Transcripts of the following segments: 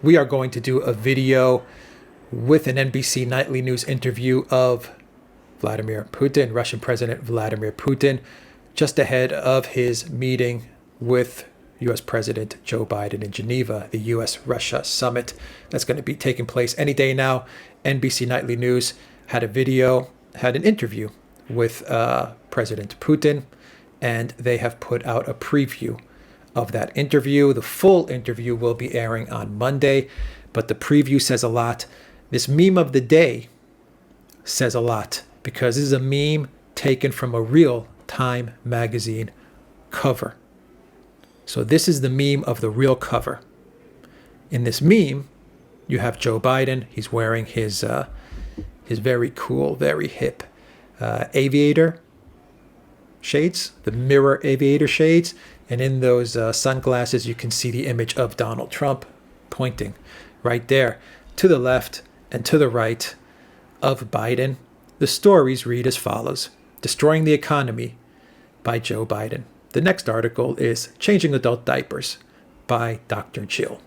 we are going to do a video with an NBC Nightly News interview of Vladimir Putin, Russian President Vladimir Putin, just ahead of his meeting with U.S. President Joe Biden in Geneva, the U.S.-Russia summit that's going to be taking place any day now. NBC Nightly News had an interview with President Putin, and they have put out a preview of that interview. The full interview will be airing on Monday, but the preview says a lot. This meme of the day says a lot because this is a meme taken from a real Time magazine cover. So this is the meme of the real cover. In this meme, you have Joe Biden. He's wearing his very cool, very hip aviator shades, the mirror aviator shades. And in those sunglasses, you can see the image of Donald Trump pointing right there to the left and to the right of Biden. The stories read as follows: Destroying the Economy by Joe Biden. The next article is Changing Adult Diapers by Dr. Jill.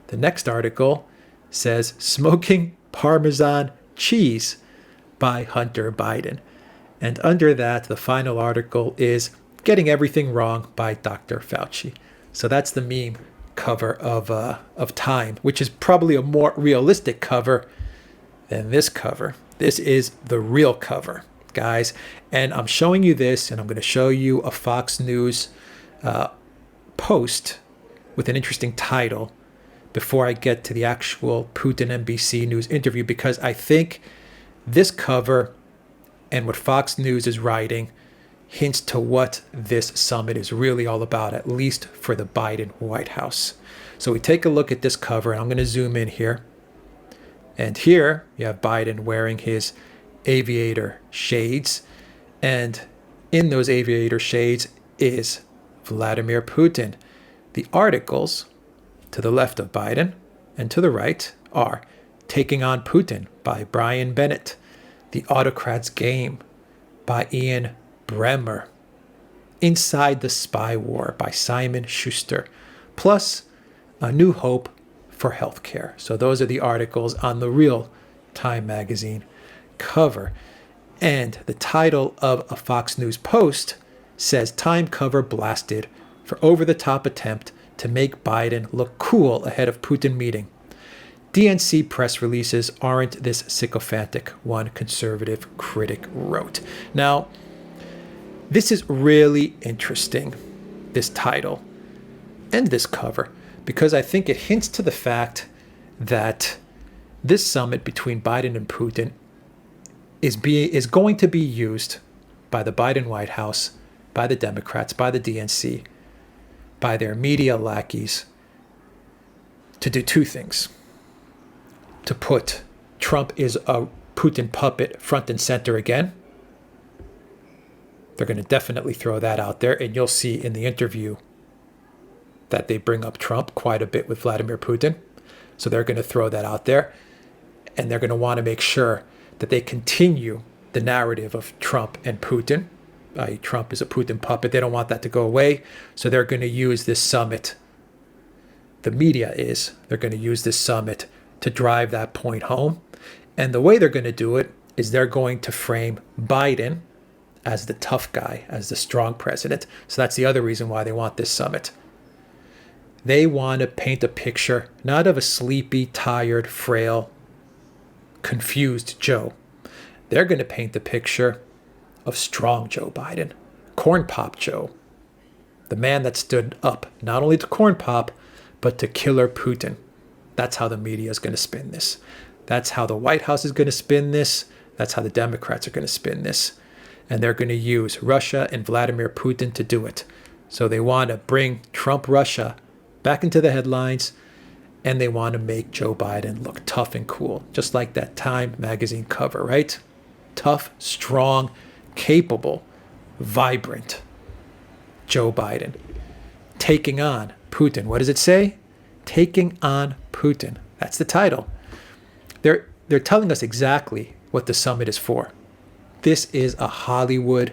The next article says Smoking Parmesan Cheese by Hunter Biden. And under that, the final article is Getting Everything Wrong by Dr. Fauci. So that's the meme cover of Time, which is probably a more realistic cover than this cover. This is the real cover, guys. And I'm showing you this, and I'm going to show you a Fox News post with an interesting title before I get to the actual Putin NBC News interview, because I think this cover and what Fox News is writing hints to what this summit is really all about, at least for the Biden White House. So we take a look at this cover, and I'm going to zoom in here. And here you have Biden wearing his aviator shades. And in those aviator shades is Vladimir Putin. The articles to the left of Biden and to the right are Taking on Putin by Brian Bennett, The Autocrat's Game by Ian Bremmer, Inside the Spy War by Simon Schuster, plus A New Hope for Healthcare. So those are the articles on the real Time magazine cover. And the title of a Fox News post says Time cover blasted for over-the-top attempt to make Biden look cool ahead of Putin meeting. DNC press releases aren't this sycophantic, one conservative critic wrote. Now, this is really interesting, this title and this cover, because I think it hints to the fact that this summit between Biden and Putin is going to be used by the Biden White House, by the Democrats, by the DNC, by their media lackeys, to do two things. To put Trump is a Putin puppet front and center again. They're going to definitely throw that out there, and you'll see in the interview that they bring up Trump quite a bit with Vladimir Putin. So they're going to throw that out there, and they're going to want to make sure that they continue the narrative of Trump and Putin. Trump is a Putin puppet. They don't want that to go away. So they're going to use this summit. The media they're going to use this summit to drive that point home. And the way they're going to do it is they're going to frame Biden as the tough guy, as the strong president. So that's the other reason why they want this summit. They want to paint a picture, not of a sleepy, tired, frail, confused Joe. They're going to paint the picture of strong Joe Biden, corn pop Joe, the man that stood up not only to corn pop, but to killer Putin. That's how the media is going to spin this. That's how the White House is going to spin this. That's how the Democrats are going to spin this. And they're going to use Russia and Vladimir Putin to do it. So they want to bring Trump Russia back into the headlines, and they want to make Joe Biden look tough and cool, just like that Time magazine cover, right? Tough, strong, capable, vibrant Joe Biden taking on Putin. What does it say? Taking on Putin. That's the title. They're telling us exactly what the summit is for. This is a Hollywood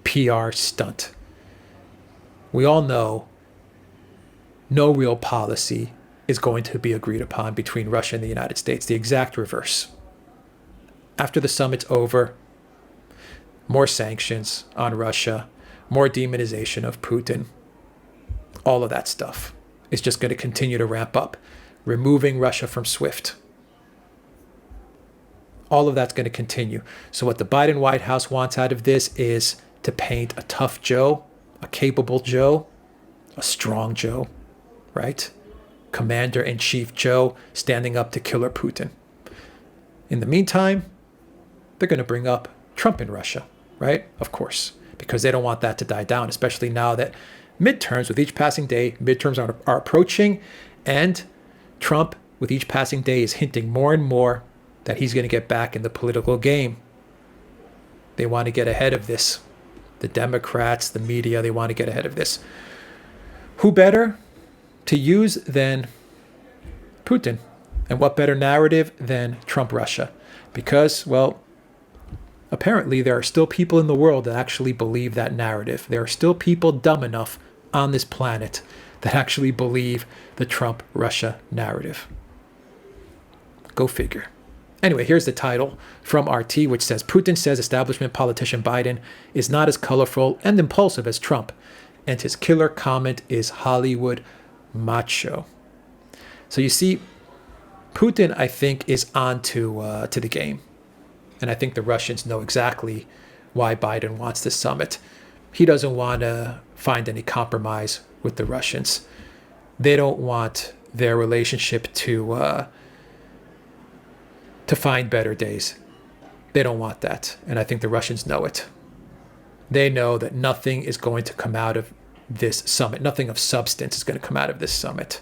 PR stunt. We all know no real policy is going to be agreed upon between Russia and the United States. The exact reverse. After the summit's over, more sanctions on Russia, more demonization of Putin, all of that stuff is just going to continue to ramp up, removing Russia from SWIFT. All of that's going to continue. So what the Biden White House wants out of this is to paint a tough Joe, a capable Joe, a strong Joe, right? Commander-in-Chief Joe standing up to Killer Putin. In the meantime, they're going to bring up Trump in Russia, right? Of course, because they don't want that to die down, especially now that midterms, with each passing day, midterms are approaching, and Trump, with each passing day, is hinting more and more that he's going to get back in the political game. They want to get ahead of this. The Democrats, the media, they want to get ahead of this. Who better to use than Putin? And what better narrative than Trump-Russia? Because, well, apparently there are still people in the world that actually believe that narrative. There are still people dumb enough on this planet that actually believe the Trump-Russia narrative. Go figure. Anyway, here's the title from RT, which says, Putin says establishment politician Biden is not as colorful and impulsive as Trump, and his killer comment is Hollywood macho. So you see, Putin, I think, is on to the game. And I think the Russians know exactly why Biden wants this summit. He doesn't want to find any compromise with the Russians. They don't want their relationship to find better days. They don't want that. And I think the Russians know it. They know that nothing is going to come out of this summit. Nothing of substance is going to come out of this summit.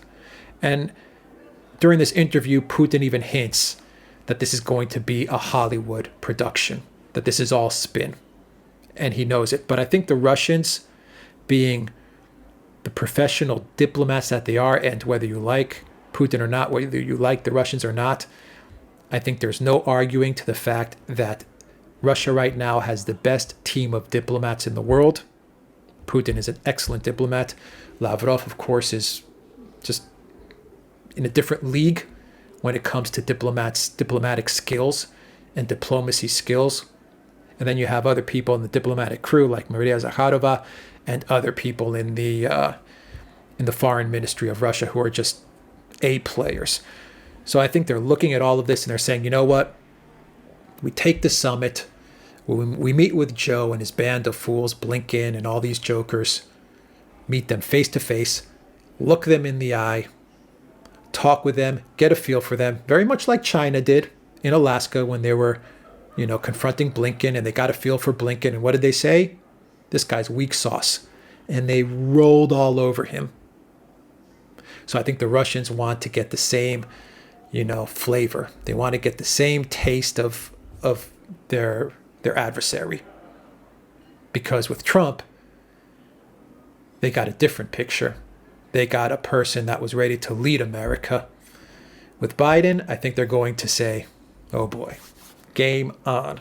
And during this interview, Putin even hints that this is going to be a Hollywood production, that this is all spin. And he knows it. But I think the Russians, being the professional diplomats that they are, and whether you like Putin or not, whether you like the Russians or not, I think there's no arguing to the fact that Russia right now has the best team of diplomats in the world. Putin is an excellent diplomat. Lavrov, of course, is just in a different league when it comes to diplomatic skills and diplomacy skills. And then you have other people in the diplomatic crew like Maria Zakharova and other people in the foreign ministry of Russia who are just A players. So I think they're looking at all of this and they're saying, you know what? We take the summit, we meet with Joe and his band of fools, Blinken and all these jokers, meet them face to face, look them in the eye, talk with them, get a feel for them, very much like China did in Alaska when they were, confronting Blinken, and they got a feel for Blinken. And what did they say? This guy's weak sauce. And they rolled all over him. So I think the Russians want to get the same, flavor. They want to get the same taste of their adversary. Because with Trump, they got a different picture. They got a person that was ready to lead America. With Biden, I think they're going to say, oh boy, game on.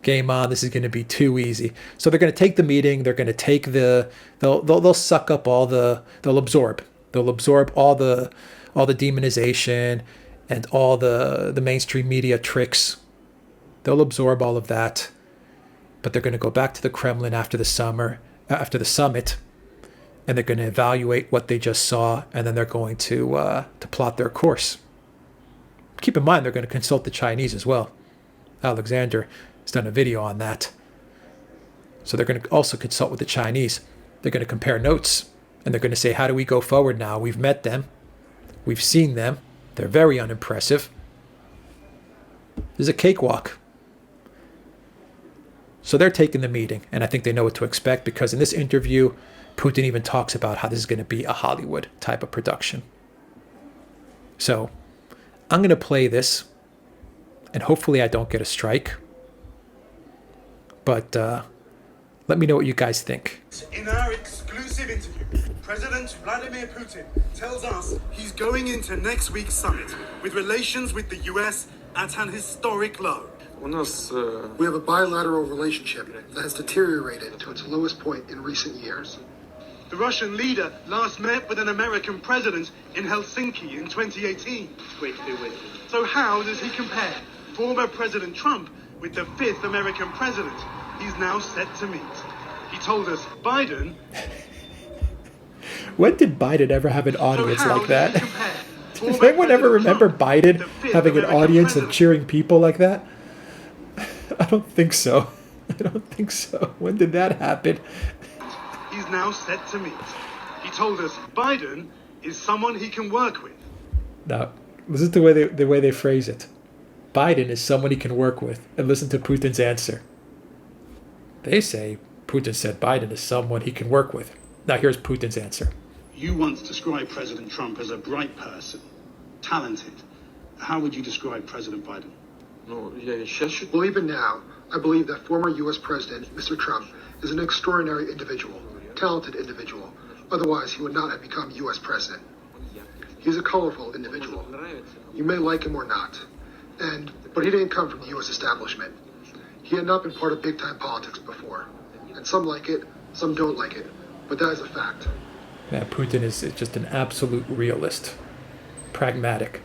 Game on. This is going to be too easy. So they're going to take the meeting. They're going to take they'll suck up they'll absorb all the demonization and all the mainstream media tricks. They'll absorb all of that. But they're going to go back to the Kremlin after the summit, and they're going to evaluate what they just saw, and then they're going to plot their course. Keep in mind, they're going to consult the Chinese as well. Alexander has done a video on that. So they're going to also consult with the Chinese. They're going to compare notes, and they're going to say, how do we go forward now? We've met them. We've seen them. They're very unimpressive. This is a cakewalk. So they're taking the meeting, and I think they know what to expect, because in this interview, Putin even talks about how this is going to be a Hollywood type of production. So I'm going to play this, and hopefully I don't get a strike. But let me know what you guys think. In our exclusive interview, President Vladimir Putin tells us he's going into next week's summit with relations with the US at an historic low. We have a bilateral relationship that has deteriorated to its lowest point in recent years. The Russian leader last met with an American president in Helsinki in 2018. Wait. So how does he compare former President Trump with the fifth American president he's now set to meet? He told us Biden... When did Biden ever have an audience So how like that? does he compare Does former anyone ever President remember Trump Biden with the fifth having an American audience of president? cheering people like that? I don't think so. I don't think so. When did that happen? He's now set to meet. He told us Biden is someone he can work with. Now, listen to the way they phrase it. Biden is someone he can work with. And listen to Putin's answer. They say Putin said Biden is someone he can work with. Now here's Putin's answer. You once described President Trump as a bright person, talented. How would you describe President Biden? Well, even now, I believe that former U.S. President, Mr. Trump, is an extraordinary individual, talented individual. Otherwise, he would not have become U.S. President. He's a colorful individual. You may like him or not. But he didn't come from the U.S. establishment. He had not been part of big-time politics before. And some like it, some don't like it. But that is a fact. Yeah, Putin is just an absolute realist. Pragmatic.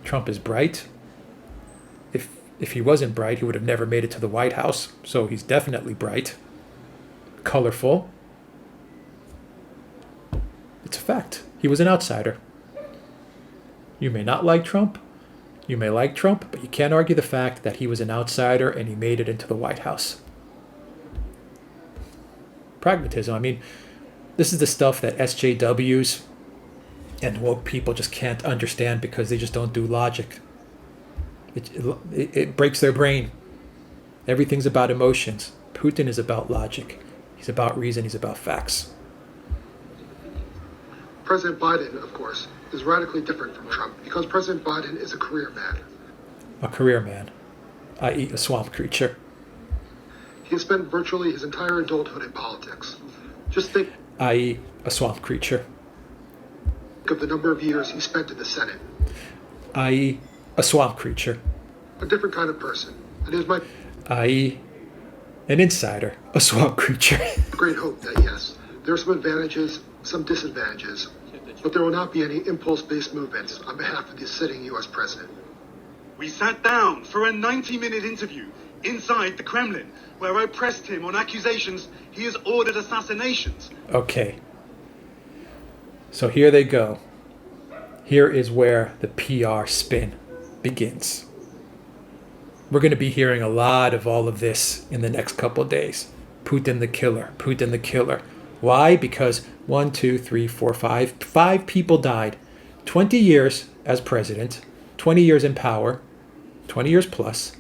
Trump is bright. If he wasn't bright, he would have never made it to the White House. So he's definitely bright. Colorful. It's a fact. He was an outsider. You may not like Trump. You may like Trump, but you can't argue the fact that he was an outsider and he made it into the White House. Pragmatism. I mean, this is the stuff that SJWs and woke people just can't understand because they just don't do logic. It breaks their brain. Everything's about emotions. Putin is about logic. He's about reason. He's about facts. President Biden, of course, is radically different from Trump because President Biden is a career man. A career man, i.e. a swamp creature. He has spent virtually his entire adulthood in politics. Just think i.e. a swamp creature. of the number of years he spent in the Senate. i.e. a swamp creature. A different kind of person. And it is my i.e. an insider, a swamp creature. great hope that, yes, there are some advantages, some disadvantages, but there will not be any impulse-based movements on behalf of the sitting U.S. president. We sat down for a 90-minute interview inside the Kremlin, where I pressed him on accusations he has ordered assassinations. Okay. So here they go. Here is where the PR spin begins. We're going to be hearing a lot of all of this in the next couple of days. Putin the killer. Putin the killer. Why? Because 5 people died. 20 years as president, 20 years in power, 20 years plus,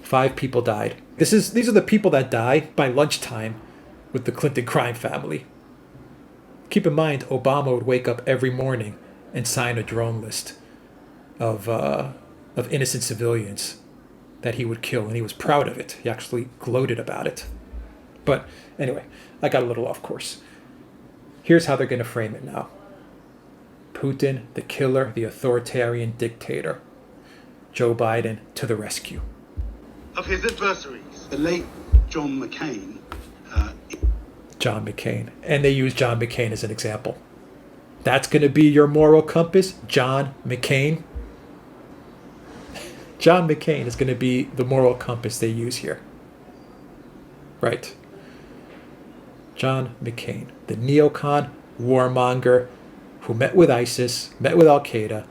5 people died. These are the people that die by lunchtime with the Clinton crime family. Keep in mind, Obama would wake up every morning and sign a drone list of innocent civilians that he would kill, and he was proud of it. He actually gloated about it. But anyway, I got a little off course. Here's how they're going to frame it now. Putin, the killer, the authoritarian dictator. Joe Biden to the rescue. Of his adversaries, the late John McCain. John McCain. And they use John McCain as an example. That's going to be your moral compass? John McCain? John McCain is going to be the moral compass they use here. Right. John McCain, the neocon warmonger who met with ISIS, met with Al-Qaeda,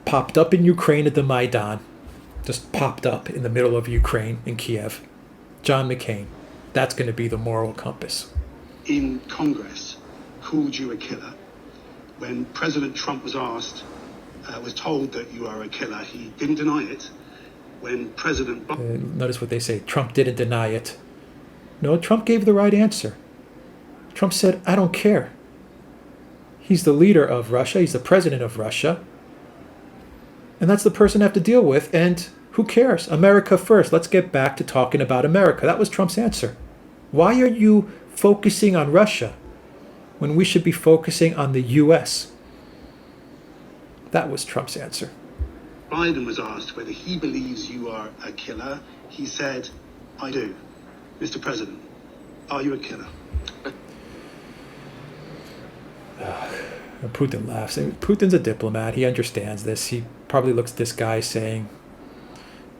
popped up in Ukraine at the Maidan, just popped up in the middle of Ukraine in Kiev. John McCain, that's going to be the moral compass. In Congress, called you a killer. When President Trump was asked, was told that you are a killer, he didn't deny it. When President... Notice what they say, Trump didn't deny it. No, Trump gave the right answer. Trump said, I don't care. He's the leader of Russia. He's the president of Russia. And that's the person I have to deal with. And who cares? America first. Let's get back to talking about America. That was Trump's answer. Why are you focusing on Russia when we should be focusing on the U.S.? That was Trump's answer. Biden was asked whether he believes you are a killer. He said, I do. Mr. President, Are you a killer? Putin laughs. Putin's a diplomat. He understands this. He probably looks at this guy saying,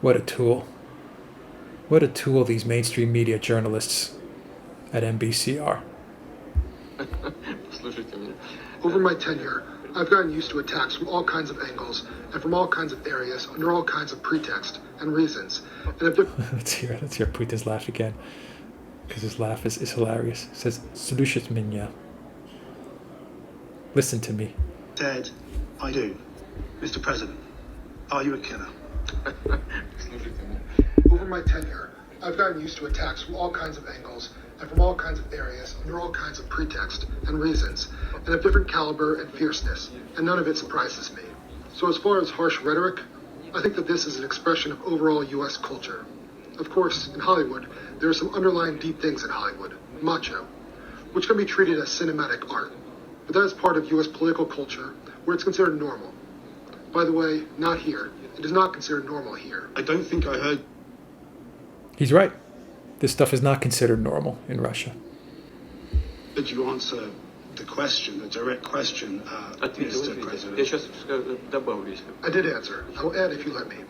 what a tool. What a tool these mainstream media journalists at NBC are. Over my tenure, I've gotten used to attacks from all kinds of angles and from all kinds of areas under all kinds of pretext and reasons. And let's hear Putin's laugh again, because his laugh is hilarious. It says, "Слушать меня." Listen to me. Said, I do. Mr. President, are you a killer? Over my tenure, I've gotten used to attacks from all kinds of angles and from all kinds of areas under all kinds of pretext and reasons, and of different caliber and fierceness, and none of it surprises me. So as far as harsh rhetoric, I think that this is an expression of overall U.S. culture. Of course, in Hollywood, there are some underlying deep things in Hollywood, macho, which can be treated as cinematic art. But that is part of U.S. political culture where it's considered normal. By the way, not here. It is not considered normal here. I don't think I heard... He's right. This stuff is not considered normal in Russia. Did you answer the question, the direct question, Mr. President? I did answer. I will add if you let me.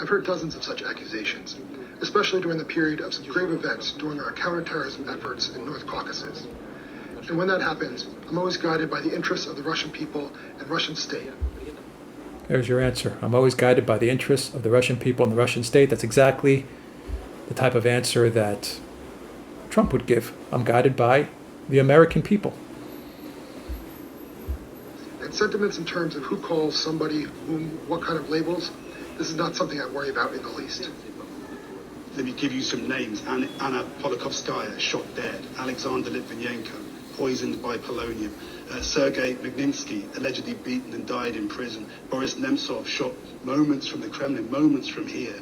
I've heard dozens of such accusations, especially during the period of some grave events during our counterterrorism efforts in North Caucasus. And when that happens, I'm always guided by the interests of the Russian people and Russian state. There's your answer. I'm always guided by the interests of the Russian people and the Russian state. That's exactly the type of answer that Trump would give. I'm guided by the American people. And sentiments in terms of who calls somebody whom, what kind of labels, this is not something I worry about in the least. Let me give you some names. Anna Politkovskaya, shot dead. Alexander Litvinenko, poisoned by polonium. Sergei Magnitsky, allegedly beaten and died in prison. Boris Nemtsov, shot moments from the Kremlin, moments from here.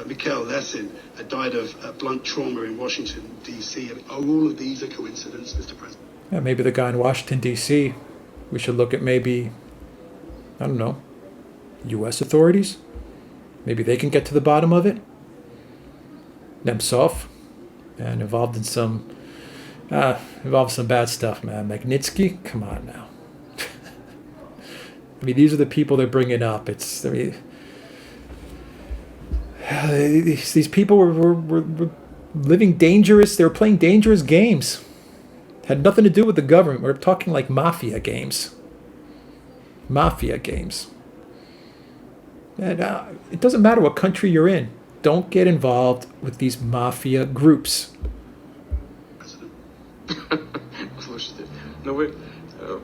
Mikhail Lesin died of blunt trauma in Washington, D.C. All of these are coincidence, Mr. President? Yeah, maybe the guy in Washington, D.C., we should look at maybe, I don't know, U.S. authorities? Maybe they can get to the bottom of it? Nemtsov, and involved in some bad stuff, man. Magnitsky, come on now. I mean, these are the people they're bringing up. These people were living dangerous. They were playing dangerous games. Had nothing to do with the government. We're talking like mafia games. Mafia games. And it doesn't matter what country you're in. Don't get involved with these mafia groups.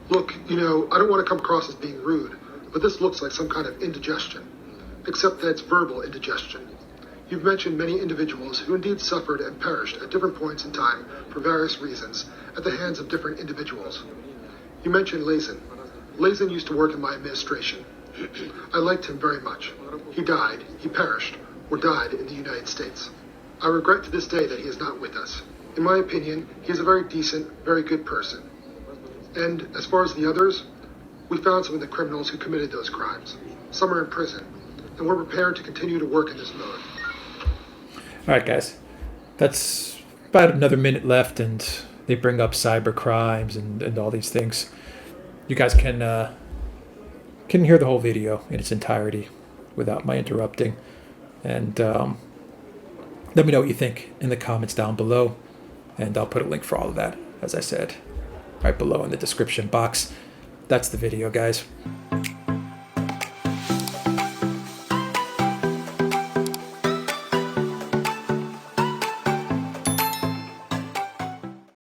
Look, I don't want to come across as being rude, but this looks like some kind of indigestion, except that it's verbal indigestion. You've mentioned many individuals who indeed suffered and perished at different points in time for various reasons at the hands of different individuals. You mentioned Lesin. Lesin used to work in my administration. I liked him very much. He died, he perished, or died in the United States. I regret to this day that he is not with us. In my opinion, he is a very decent, very good person. And as far as the others, we found some of the criminals who committed those crimes. Some are in prison, and we're prepared to continue to work in this mode. All right, guys. That's about another minute left, and they bring up cyber crimes and all these things. You guys can hear the whole video in its entirety without my interrupting. And let me know what you think in the comments down below. And I'll put a link for all of that, as I said, right below in the description box. That's the video, guys.